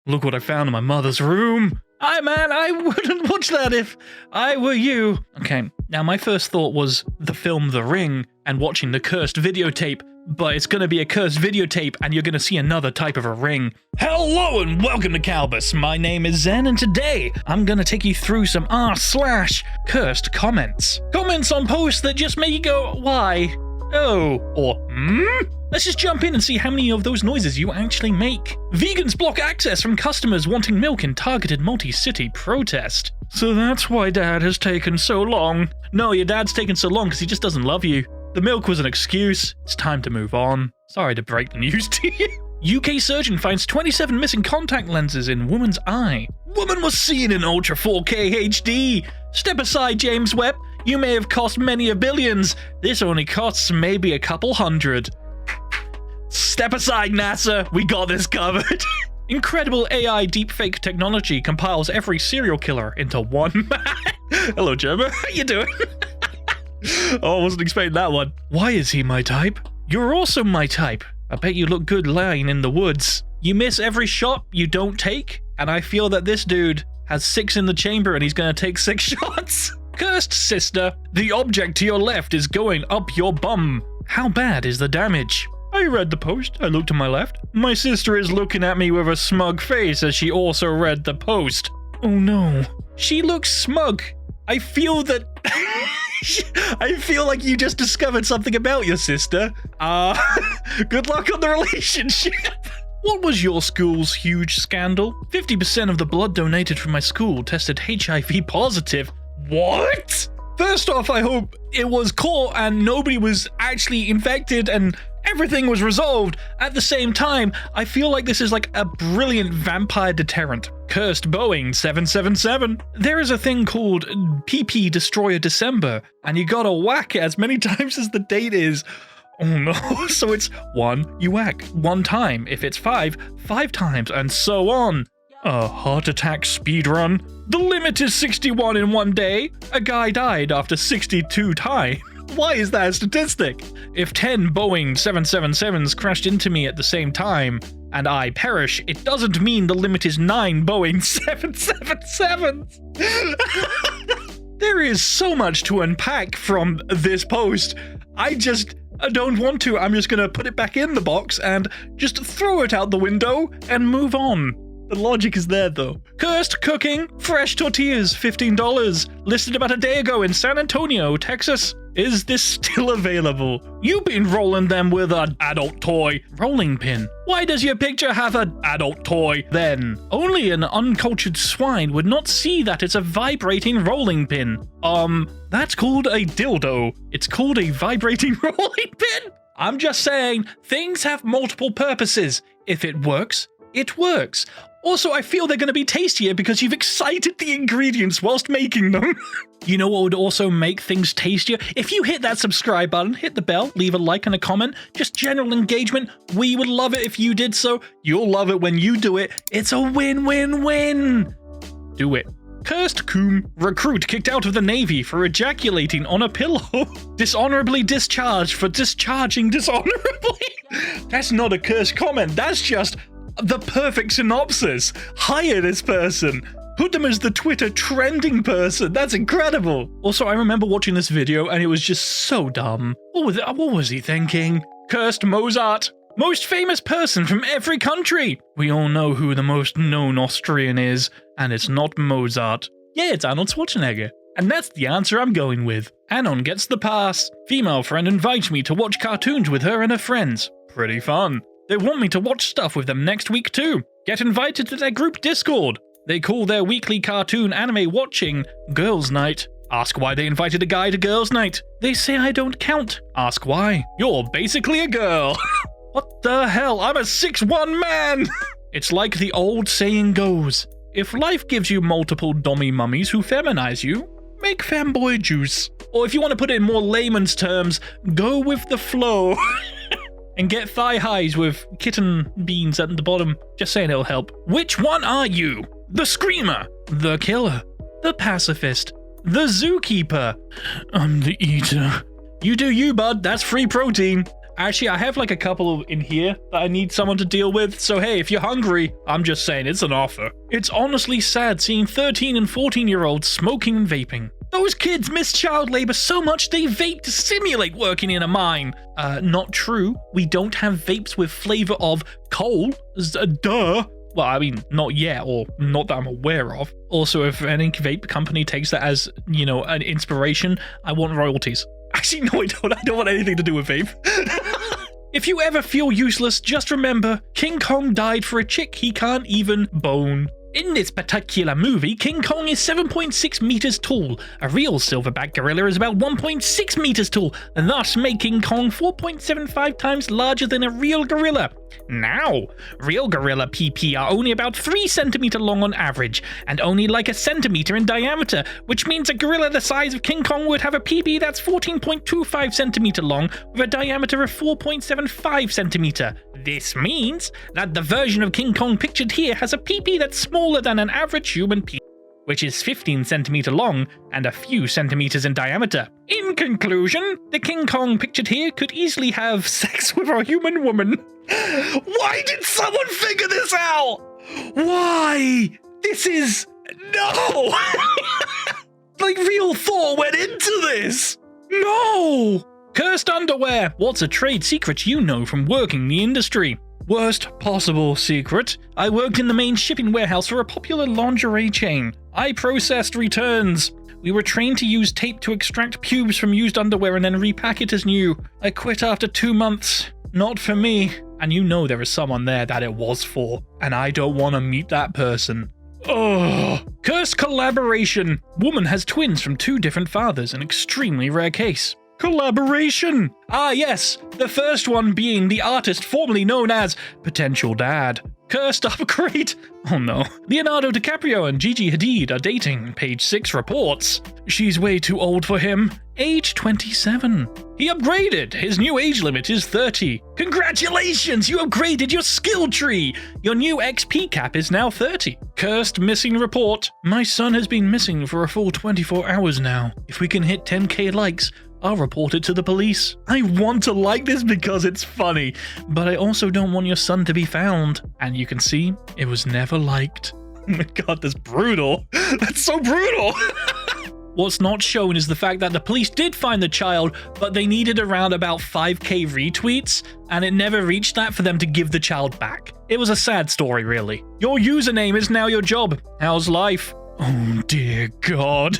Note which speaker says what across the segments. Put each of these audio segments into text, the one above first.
Speaker 1: Look what I found in my mother's room. Man, I wouldn't watch that if I were you. Okay, now my first thought was the film The Ring and watching the cursed videotape, but it's gonna be a cursed videotape and you're gonna see another type of a ring. Hello and welcome to Kalbus. My name is Zen and today I'm gonna take you through some r/cursed comments. Comments on posts that just make you go, why? Oh, or Let's just jump in and see how many of those noises you actually make. Vegans block access from customers wanting milk in targeted multi-city protest. So that's why Dad has taken so long. No, your dad's taken so long because he just doesn't love you. The milk was an excuse. It's time to move on. Sorry to break the news to you. UK surgeon finds 27 missing contact lenses in woman's eye. Woman was seen in Ultra 4K HD. Step aside, James Webb. You may have cost many a billions. This only costs maybe a couple hundred. Step aside, NASA. We got this covered. Incredible AI deepfake technology compiles every serial killer into one man. Hello, Gemma. How you doing? Oh, I wasn't expecting that one. Why is he my type? You're also my type. I bet you look good lying in the woods. You miss every shot you don't take, and I feel that this dude has 6 in the chamber and he's gonna take 6 shots. Cursed sister, the object to your left is going up your bum. How bad is the damage? I read the post. I looked to my left. My sister is looking at me with a smug face as she also read the post. Oh no. She looks smug. I feel that... I feel like you just discovered something about your sister. Good luck on the relationship. What was your school's huge scandal? 50% of the blood donated from my school tested HIV positive. What? First off, I hope it was caught and nobody was actually infected and everything was resolved. At the same time, I feel like this is like a brilliant vampire deterrent. Cursed Boeing 777. There is a thing called PP Destroyer December, and you gotta whack it as many times as the date is. Oh no, so it's 1, you whack 1 time. If it's 5, 5 times, and so on. A heart attack speedrun. The limit is 61 in 1 day. A guy died after 62 times. Why is that a statistic? If 10 Boeing 777s crashed into me at the same time and I perish, it doesn't mean the limit is 9 Boeing 777s. There is so much to unpack from this post. I don't want to. I'm just gonna put it back in the box and just throw it out the window and move on. The logic is there though. Cursed cooking, fresh tortillas, $15. Listed about a day ago in San Antonio, Texas. Is this still available? You've been rolling them with an adult toy. Rolling pin. Why does your picture have an adult toy then? Only an uncultured swine would not see that it's a vibrating rolling pin. That's called a dildo. It's called a vibrating rolling pin. I'm just saying, things have multiple purposes. If it works, it works. Also, I feel they're going to be tastier because you've excited the ingredients whilst making them. You know what would also make things tastier? If you hit that subscribe button, hit the bell, leave a like and a comment, just general engagement. We would love it if you did so. You'll love it when you do it. It's a win-win-win. Do it. Cursed coom. Recruit kicked out of the Navy for ejaculating on a pillow. Dishonorably discharged for discharging dishonorably. That's not a cursed comment. That's just... the perfect synopsis. Hire this person. Put them as the Twitter trending person. That's incredible. Also, I remember watching this video and it was just so dumb. What was he thinking? Cursed Mozart. Most famous person from every country. We all know who the most known Austrian is, and it's not Mozart. Yeah, it's Arnold Schwarzenegger. And that's the answer I'm going with. Anon gets the pass. Female friend invites me to watch cartoons with her and her friends. Pretty fun. They want me to watch stuff with them next week too. Get invited to their group Discord. They call their weekly cartoon anime watching Girls' Night. Ask why they invited a guy to Girls' Night. They say I don't count. Ask why. You're basically a girl. What the hell? I'm a 6'1" man. It's like the old saying goes. If life gives you multiple dommy mummies who feminize you, make femboy juice. Or if you want to put it in more layman's terms, go with the flow. And get thigh highs with kitten beans at the bottom. Just saying it'll help. Which one are you? The screamer. The killer. The pacifist. The zookeeper. I'm the eater. You do you, bud. That's free protein. Actually, I have like a couple in here that I need someone to deal with. So hey, if you're hungry, I'm just saying it's an offer. It's honestly sad seeing 13 and 14-year-olds smoking and vaping. Those kids miss child labor so much they vape to simulate working in a mine. Not true. We don't have vapes with flavor of coal. Duh. Well, I mean, not yet, or not that I'm aware of. Also, if any vape company takes that as, you know, an inspiration, I want royalties. Actually, no, I don't. I don't want anything to do with vape. If you ever feel useless, just remember, King Kong died for a chick he can't even bone. In this particular movie, King Kong is 7.6 meters tall. A real silverback gorilla is about 1.6 meters tall, thus making Kong 4.75 times larger than a real gorilla. Now, real gorilla PP are only about 3 centimeters long on average, and only like a centimeter in diameter, which means a gorilla the size of King Kong would have a PP that's 14.25 centimeters long with a diameter of 4.75 centimeters. This means that the version of King Kong pictured here has a PP that's smaller than an average human PP, which is 15 centimeters long and a few centimeters in diameter. In conclusion, the King Kong pictured here could easily have sex with a human woman. Why did someone figure this out? Why? This is... No! Like, real thought went into this! No! Cursed underwear. What's a trade secret you know from working the industry? Worst possible secret. I worked in the main shipping warehouse for a popular lingerie chain. I processed returns. We were trained to use tape to extract pubes from used underwear and then repack it as new. I quit after 2 months. Not for me. And you know there is someone there that it was for. And I don't want to meet that person. Ugh. Cursed collaboration. Woman has twins from 2 different fathers, an extremely rare case. Collaboration! Ah yes, the first one being the artist formerly known as Potential Dad. Cursed upgrade? Oh no. Leonardo DiCaprio and Gigi Hadid are dating, page 6 reports. She's way too old for him. Age 27. He upgraded. His new age limit is 30. Congratulations, you upgraded your skill tree. Your new XP cap is now 30. Cursed missing report. My son has been missing for a full 24 hours now. If we can hit 10k likes, I'll report it to the police. I want to like this because it's funny, but I also don't want your son to be found. And you can see, it was never liked. Oh my god, that's brutal. That's so brutal. What's not shown is the fact that the police did find the child, but they needed around about 5k retweets, and it never reached that for them to give the child back. It was a sad story, really. Your username is now your job. How's life? Oh dear god.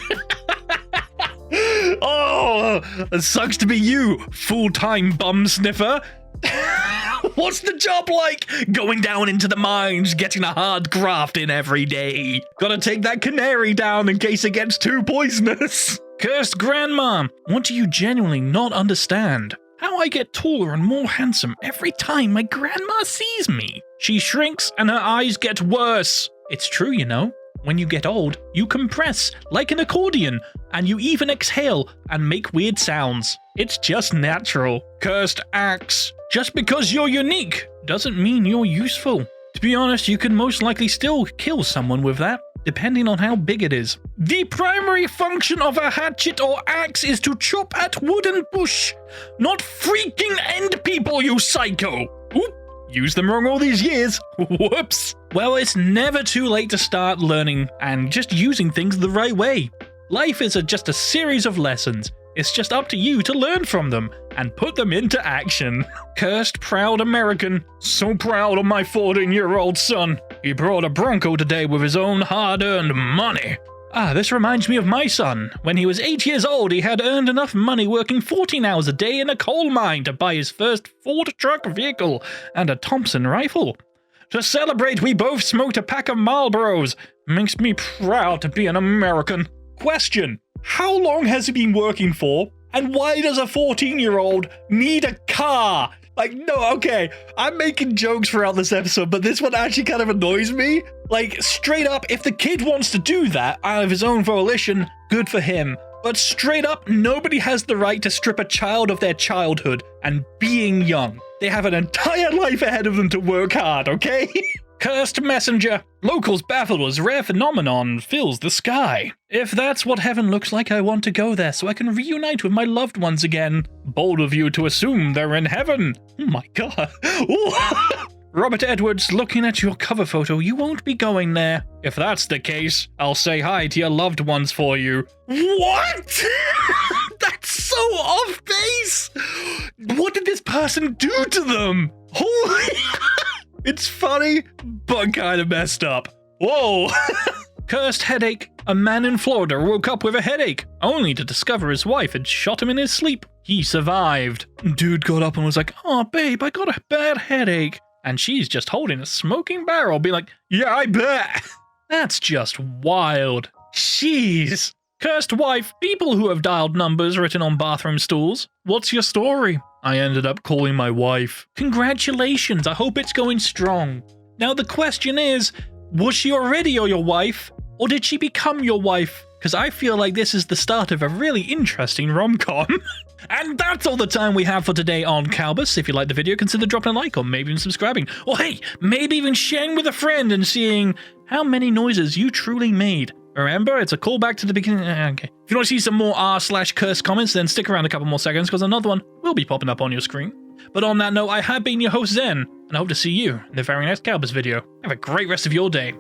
Speaker 1: Oh, it sucks to be you, full-time bum sniffer. What's the job like? Going down into the mines, getting a hard graft in every day. Gotta take that canary down in case it gets too poisonous. Cursed grandma. What do you genuinely not understand? How I get taller and more handsome every time my grandma sees me. She shrinks and her eyes get worse. It's true, you know. When you get old, you compress like an accordion, and you even exhale and make weird sounds. It's just natural. Cursed axe. Just because you're unique doesn't mean you're useful. To be honest, you can most likely still kill someone with that, depending on how big it is. The primary function of a hatchet or axe is to chop at wood and bush, not freaking end people, you psycho. Oop. Used them wrong all these years. Whoops. Well, it's never too late to start learning and just using things the right way. Life is just a series of lessons. It's just up to you to learn from them and put them into action. Cursed proud American. So proud of my 14-year-old son. He brought a Bronco today with his own hard-earned money. Ah, this reminds me of my son. When he was 8 years old, he had earned enough money working 14 hours a day in a coal mine to buy his first Ford truck vehicle and a Thompson rifle. To celebrate, we both smoked a pack of Marlboros. Makes me proud to be an American. Question: how long has he been working for? And why does a 14-year-old need a car? Like, no, okay, I'm making jokes throughout this episode, but this one actually kind of annoys me. Like, straight up, if the kid wants to do that out of his own volition, good for him. But straight up, nobody has the right to strip a child of their childhood and being young. They have an entire life ahead of them to work hard, okay? Cursed messenger. Locals baffled as rare phenomenon fills the sky. If that's what heaven looks like, I want to go there so I can reunite with my loved ones again. Bold of you to assume they're in heaven. Oh my god. Robert Edwards, looking at your cover photo, you won't be going there. If that's the case, I'll say hi to your loved ones for you. What? That's so off base. What did this person do to them? Holy... It's funny, but kind of messed up. Whoa! Cursed headache. A man in Florida woke up with a headache, only to discover his wife had shot him in his sleep. He survived. Dude got up and was like, oh, babe, I got a bad headache. And she's just holding a smoking barrel, being like, yeah, I bet. That's just wild. Jeez. Cursed wife. People who have dialed numbers written on bathroom stools. What's your story? I ended up calling my wife. Congratulations, I hope it's going strong. Now the question is, was she already your wife, or did she become your wife? Because I feel like this is the start of a really interesting rom-com. And that's all the time we have for today on Kalbus. If you liked the video, consider dropping a like or maybe even subscribing. Or hey, maybe even sharing with a friend and seeing how many noises you truly made. Remember, it's a callback to the beginning. Okay. If you want to see some more r/CursedComments, then stick around a couple more seconds because another one will be popping up on your screen. But on that note, I have been your host Zen, and I hope to see you in the very next Kalbus video. Have a great rest of your day.